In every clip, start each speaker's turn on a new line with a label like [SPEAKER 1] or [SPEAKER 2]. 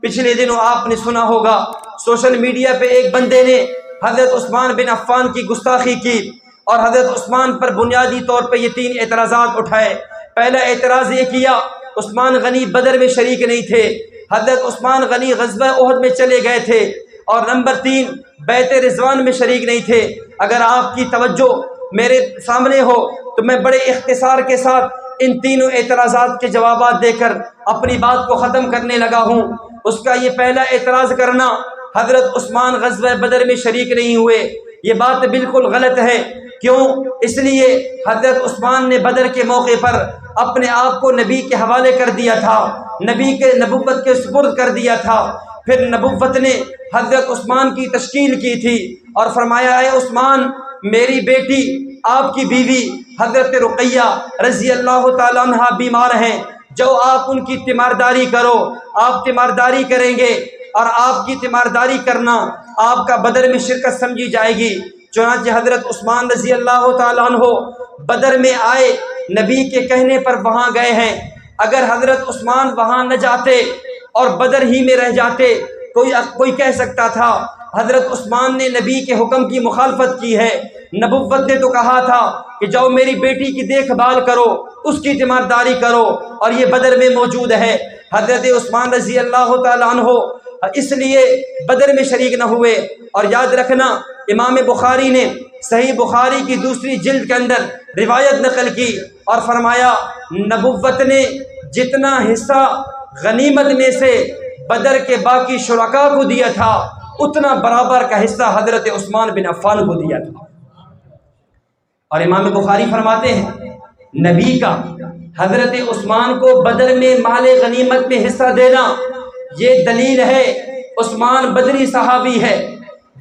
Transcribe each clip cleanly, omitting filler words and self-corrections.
[SPEAKER 1] پچھلے دنوں آپ نے سنا ہوگا سوشل میڈیا پہ ایک بندے نے حضرت عثمان بن عفان کی گستاخی کی اور حضرت عثمان پر بنیادی طور پہ یہ 3 اعتراضات اٹھائے۔ پہلا اعتراض یہ کیا عثمان غنی بدر میں شریک نہیں تھے، حضرت عثمان غنی غزوہ احد میں چلے گئے تھے، اور نمبر 3 بیعت رضوان میں شریک نہیں تھے۔ اگر آپ کی توجہ میرے سامنے ہو تو میں بڑے اختصار کے ساتھ ان تینوں اعتراضات کے جوابات دے کر اپنی بات کو ختم کرنے لگا ہوں۔ اس کا یہ پہلا اعتراض کرنا حضرت عثمان غزوہ بدر میں شریک نہیں ہوئے، یہ بات بالکل غلط ہے۔ کیوں؟ اس لیے حضرت عثمان نے بدر کے موقع پر اپنے آپ کو نبی کے حوالے کر دیا تھا، نبی کے نبوت کے سپرد کر دیا تھا۔ پھر نبوت نے حضرت عثمان کی تشکیل کی تھی اور فرمایا اے عثمان، میری بیٹی آپ کی بیوی حضرت رقیہ رضی اللہ تعالیٰ عنہ بیمار ہیں، جو آپ ان کی تیمارداری کرو۔ آپ تیمارداری کریں گے اور آپ کی تیمارداری کرنا آپ کا بدر میں شرکت سمجھی جائے گی۔ چنانچہ حضرت عثمان رضی اللہ تعالیٰ عنہ بدر میں آئے، نبی کے کہنے پر وہاں گئے ہیں۔ اگر حضرت عثمان وہاں نہ جاتے اور بدر ہی میں رہ جاتے، کوئی کہہ سکتا تھا حضرت عثمان نے نبی کے حکم کی مخالفت کی ہے، نبوت نے تو کہا تھا کہ جاؤ میری بیٹی کی دیکھ بھال کرو، اس کی تیمارداری کرو، اور یہ بدر میں موجود ہے۔ حضرت عثمان رضی اللہ تعالیٰ عنہ اس لیے بدر میں شریک نہ ہوئے۔ اور یاد رکھنا امام بخاری نے صحیح بخاری کی 2 جلد کے اندر روایت نقل کی اور فرمایا نبوت نے جتنا حصہ غنیمت میں سے بدر کے باقی شرکاء کو دیا تھا، اتنا برابر کا حصہ حضرت عثمان بن عفان کو دیا تھا۔ اور امام بخاری فرماتے ہیں نبی کا حضرت عثمان کو بدر میں مال غنیمت میں حصہ دینا، یہ دلیل ہے عثمان بدری صحابی ہے،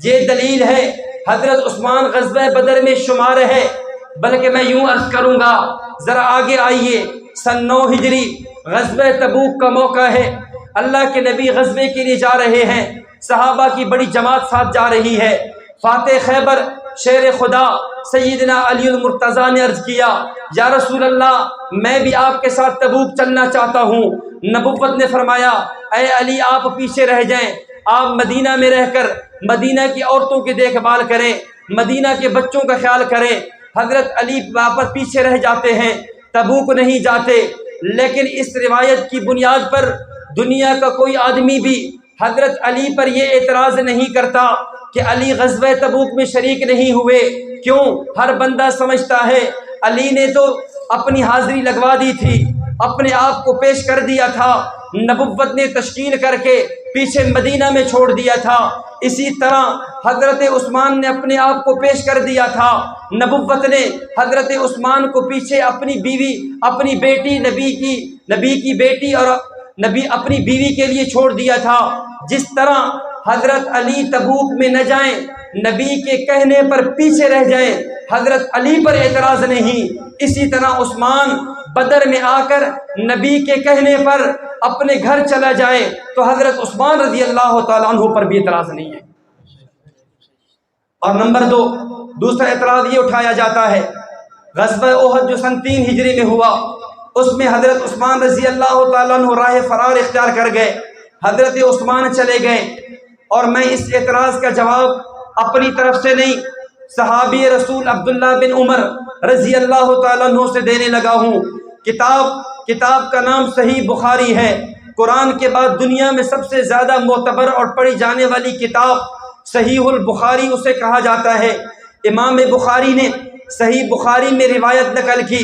[SPEAKER 1] یہ دلیل ہے حضرت عثمان غزوہ بدر میں شمار ہے۔ بلکہ میں یوں عرض کروں گا، ذرا آگے آئیے، سن 9 ہجری غزوہ تبوک کا موقع ہے، اللہ کے نبی غزوے کے لیے جا رہے ہیں، صحابہ کی بڑی جماعت ساتھ جا رہی ہے۔ فاتح خیبر شیر خدا سیدنا علی المرتضیٰ نے عرض کیا یا رسول اللہ، میں بھی آپ کے ساتھ تبوک چلنا چاہتا ہوں۔ نبوت نے فرمایا اے علی، آپ پیچھے رہ جائیں، آپ مدینہ میں رہ کر مدینہ کی عورتوں کی دیکھ بھال کریں، مدینہ کے بچوں کا خیال کریں۔ حضرت علی واپس پیچھے رہ جاتے ہیں، تبوک نہیں جاتے۔ لیکن اس روایت کی بنیاد پر دنیا کا کوئی آدمی بھی حضرت علی پر یہ اعتراض نہیں کرتا کہ علی غزوہ تبوک میں شریک نہیں ہوئے۔ کیوں؟ ہر بندہ سمجھتا ہے علی نے تو اپنی حاضری لگوا دی تھی، اپنے آپ کو پیش کر دیا تھا، نبوت نے تشکیل کر کے پیچھے مدینہ میں چھوڑ دیا تھا۔ اسی طرح حضرت عثمان نے اپنے آپ کو پیش کر دیا تھا، نبوت نے حضرت عثمان کو پیچھے اپنی بیوی، اپنی بیٹی، نبی کی بیٹی اور اپنی بیوی کے لیے چھوڑ دیا تھا۔ جس طرح حضرت علی تبوک میں نہ جائیں، نبی کے کہنے پر پیچھے رہ جائیں، حضرت علی پر اعتراض نہیں، اسی طرح عثمان بدر میں آ کر نبی کے کہنے پر اپنے گھر چلا جائے تو حضرت عثمان رضی اللہ تعالیٰ عنہ پر بھی اعتراض نہیں ہے۔ اور نمبر 2، دوسرا اعتراض یہ اٹھایا جاتا ہے غزوہ احد جو سن 3 ہجری میں ہوا، اس میں حضرت عثمان رضی اللہ تعالیٰ عنہ راہ فرار اختیار کر گئے، حضرت عثمان چلے گئے۔ اور میں اس اعتراض کا جواب اپنی طرف سے نہیں، صحابی رسول عبداللہ بن عمر رضی اللہ تعالیٰ عنہ سے دینے لگا ہوں۔ کتاب کا نام صحیح بخاری ہے، قرآن کے بعد دنیا میں سب سے زیادہ معتبر اور پڑھی جانے والی کتاب صحیح البخاری اسے کہا جاتا ہے۔ امام بخاری نے صحیح بخاری میں روایت نقل کی،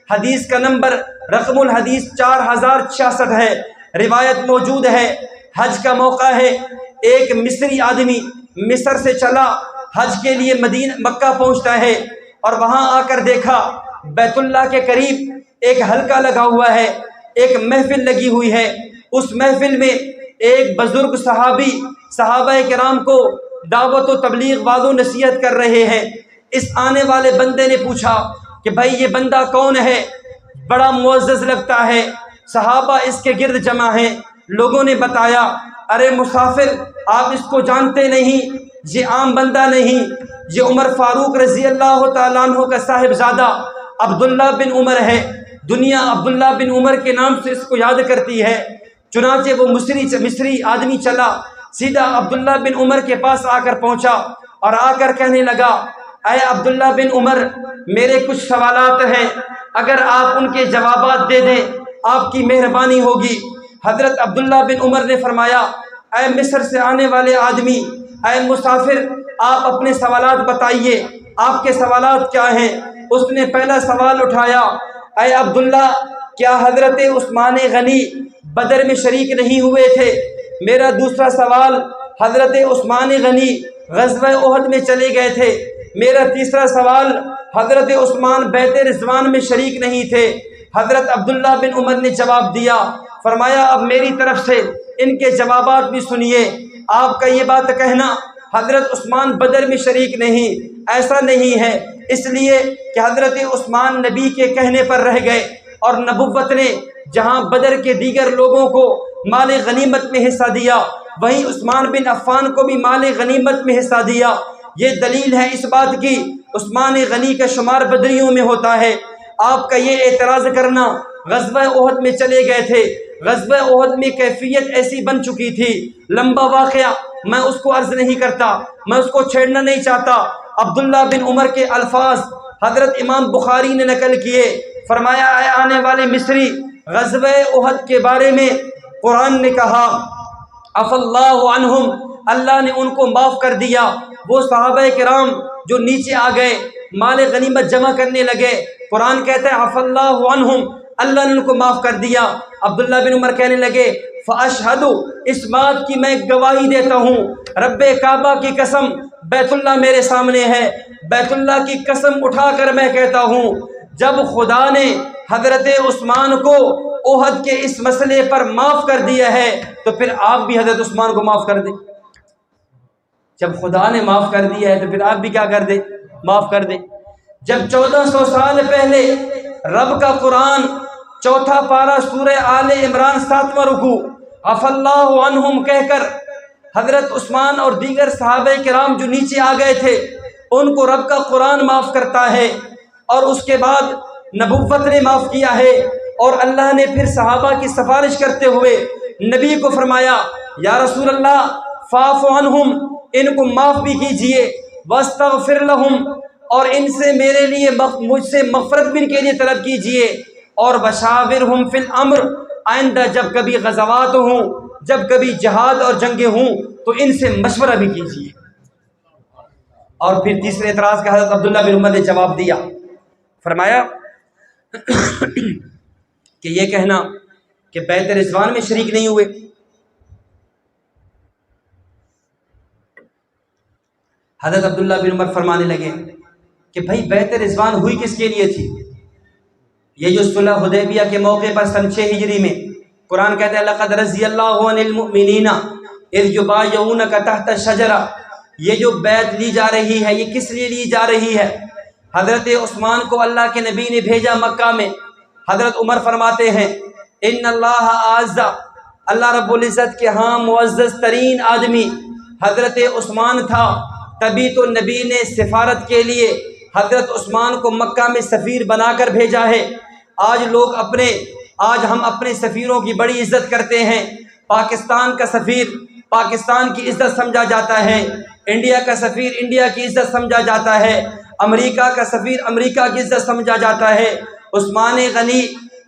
[SPEAKER 1] حدیث کا نمبر رقم الحدیث 4066 ہے۔ روایت موجود ہے، حج کا موقع ہے، ایک مصری آدمی مصر سے چلا حج کے لیے مکہ پہنچتا ہے، اور وہاں آ کر دیکھا بیت اللہ کے قریب ایک حلقہ لگا ہوا ہے، ایک محفل لگی ہوئی ہے۔ اس محفل میں ایک بزرگ صحابہ کرام کو دعوت و تبلیغ واضح و نصیحت کر رہے ہیں۔ اس آنے والے بندے نے پوچھا کہ بھائی یہ بندہ کون ہے؟ بڑا معزز لگتا ہے، صحابہ اس کے گرد جمع ہیں۔ لوگوں نے بتایا ارے مسافر، آپ اس کو جانتے نہیں، یہ عام بندہ نہیں، یہ عمر فاروق رضی اللہ تعالیٰ عنہ کا صاحبزادہ عبداللہ بن عمر ہے، دنیا عبداللہ بن عمر کے نام سے اس کو یاد کرتی ہے۔ چنانچہ وہ مصری آدمی چلا، سیدھا عبداللہ بن عمر کے پاس آ کر پہنچا اور آ کر کہنے لگا، اے عبداللہ بن عمر، میرے کچھ سوالات ہیں، اگر آپ ان کے جوابات دے دیں آپ کی مہربانی ہوگی۔ حضرت عبداللہ بن عمر نے فرمایا، اے مصر سے آنے والے آدمی، اے مسافر، آپ اپنے سوالات بتائیے، آپ کے سوالات کیا ہیں؟ اس نے پہلا سوال اٹھایا، اے عبداللہ، کیا حضرت عثمان غنی بدر میں شریک نہیں ہوئے تھے؟ میرا دوسرا سوال، حضرت عثمان غنی غزوہ احد میں چلے گئے تھے؟ میرا تیسرا سوال، حضرت عثمان بیعت رضوان میں شریک نہیں تھے؟ حضرت عبداللہ بن عمر نے جواب دیا، فرمایا اب میری طرف سے ان کے جوابات بھی سنیے۔ آپ کا یہ بات کہنا حضرت عثمان بدر میں شریک نہیں، ایسا نہیں ہے، اس لیے کہ حضرت عثمان نبی کے کہنے پر رہ گئے، اور نبوت نے جہاں بدر کے دیگر لوگوں کو مال غنیمت میں حصہ دیا، وہیں عثمان بن عفان کو بھی مال غنیمت میں حصہ دیا۔ یہ دلیل ہے اس بات کی عثمان غنی کا شمار بدریوں میں ہوتا ہے۔ آپ کا یہ اعتراض کرنا غزوہ احد میں چلے گئے تھے، غزوہ احد میں کیفیت ایسی بن چکی تھی، لمبا واقعہ، میں اس کو عرض نہیں کرتا، میں اس کو چھیڑنا نہیں چاہتا۔ عبداللہ بن عمر کے الفاظ حضرت امام بخاری نے نقل کیے، فرمایا، اے آنے والے مصری، غزوہ احد کے بارے میں قرآن نے کہا، عفا اللہ عنہم، اللہ نے ان کو معاف کر دیا۔ وہ صحابہ کرام جو نیچے آ گئے، مال غنیمت جمع کرنے لگے، قرآن کہتا ہے عفا اللہ عنہم، اللہ نے ان کو معاف کر دیا۔ عبداللہ بن عمر کہنے لگے، فاشہد، اس بات کی میں گواہی دیتا ہوں، رب کعبہ کی قسم، بیت اللہ میرے سامنے ہے، بیت اللہ کی قسم اٹھا کر میں کہتا ہوں، جب خدا نے حضرت عثمان کو احد کے اس مسئلے پر معاف کر دیا ہے تو پھر آپ بھی حضرت عثمان کو معاف کر دیں۔ جب خدا نے معاف کر دیا ہے تو پھر آپ بھی کیا کر دیں؟ معاف کر دیں۔ جب 1400 سال پہلے رب کا قرآن چوتھا پارہ سورہ آل عمران 7واں رکوع عفا اللہ عنہم کہہ کر حضرت عثمان اور دیگر صحابہ کرام جو نیچے آ گئے تھے ان کو رب کا قرآن معاف کرتا ہے، اور اس کے بعد نبوت نے معاف کیا ہے، اور اللہ نے پھر صحابہ کی سفارش کرتے ہوئے نبی کو فرمایا، یا رسول اللہ فاعف عنہم، ان کو معاف بھی کیجئے، واستغفر لہم، اور ان سے میرے لیے مجھ سے مغفرت بھی ان کے لیے طلب کیجئے، اور وشاورہم فی الامر، آئندہ جب کبھی غزوات ہوں، جب کبھی جہاد اور جنگیں ہوں تو ان سے مشورہ بھی کیجئے۔ اور پھر تیسرے اعتراض کا حضرت عبداللہ بن عمر نے جواب دیا، فرمایا کہ یہ کہنا کہ بیعت رضوان میں شریک نہیں ہوئے، حضرت عبداللہ بن عمر فرمانے لگے کہ بھائی بیعت رضوان ہوئی کس کے لیے تھی؟ یہ جو صلح حدیبیہ کے موقع پر سن 6 ہجری میں قرآن کہتا ہے لقد رضی اللہ عن المؤمنین اذ یبایعونک تحت الشجرہ، یہ جو بیعت لی جا رہی ہے یہ کس لیے لی جا رہی ہے؟ حضرت عثمان کو اللہ کے نبی نے بھیجا مکہ میں۔ حضرت عمر فرماتے ہیں ان اللہ اعز، اللہ رب العزت کے ہاں معزز ترین آدمی حضرت عثمان تھا، تبھی تو نبی نے سفارت کے لیے حضرت عثمان کو مکہ میں سفیر بنا کر بھیجا ہے۔ آج ہم اپنے سفیروں کی بڑی عزت کرتے ہیں۔ پاکستان کا سفیر پاکستان کی عزت سمجھا جاتا ہے، انڈیا کا سفیر انڈیا کی عزت سمجھا جاتا ہے، امریکہ کا سفیر امریکہ کی عزت سمجھا جاتا ہے۔ عثمان غنی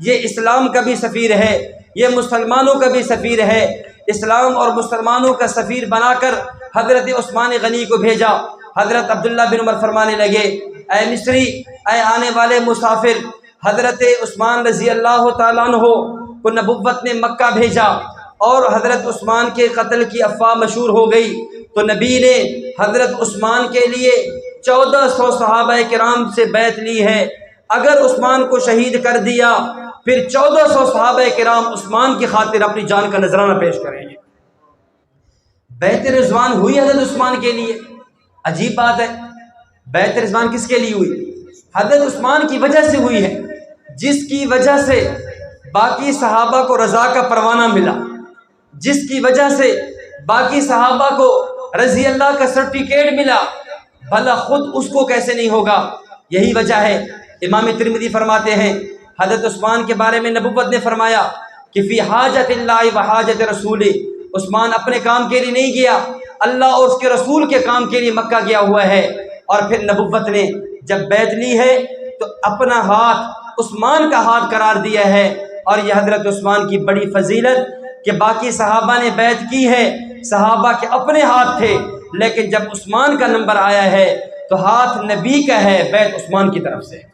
[SPEAKER 1] یہ اسلام کا بھی سفیر ہے، یہ مسلمانوں کا بھی سفیر ہے۔ اسلام اور مسلمانوں کا سفیر بنا کر حضرت عثمان غنی کو بھیجا۔ حضرت عبداللہ بن عمر فرمانے لگے، اے مصری، اے آنے والے مسافر، حضرت عثمان رضی اللہ تعالیٰ عنہ کو نبوت نے مکہ بھیجا اور حضرت عثمان کے قتل کی افواہ مشہور ہو گئی، تو نبی نے حضرت عثمان کے لیے 1400 صحابہ کرام سے بیعت لی ہے۔ اگر عثمان کو شہید کر دیا پھر 1400 صحابہ کرام عثمان کی خاطر اپنی جان کا نذرانہ پیش کریں گے۔ بیعت رضوان ہوئی حضرت عثمان کے لیے، عجیب بات ہے۔ بیعت رضوان کس کے لیے ہوئی؟ حضرت عثمان کی وجہ سے ہوئی ہے، جس کی وجہ سے باقی صحابہ کو رضا کا پروانہ ملا، جس کی وجہ سے باقی صحابہ کو رضی اللہ کا سرٹیفکیٹ ملا، بھلا خود اس کو کیسے نہیں ہوگا؟ یہی وجہ ہے۔ امام ترمذی فرماتے ہیں حضرت عثمان کے بارے میں نبوت نے فرمایا کہ فی حاجت اللہ و حاجت رسول، عثمان اپنے کام کے لیے نہیں گیا، اللہ اور اس کے رسول کے کام کے لیے مکہ گیا ہوا ہے۔ اور پھر نبوت نے جب بیعت لی ہے تو اپنا ہاتھ عثمان کا ہاتھ قرار دیا ہے، اور یہ حضرت عثمان کی بڑی فضیلت کہ باقی صحابہ نے بیعت کی ہے، صحابہ کے اپنے ہاتھ تھے، لیکن جب عثمان کا نمبر آیا ہے تو ہاتھ نبی کا ہے، بیعت عثمان کی طرف سے۔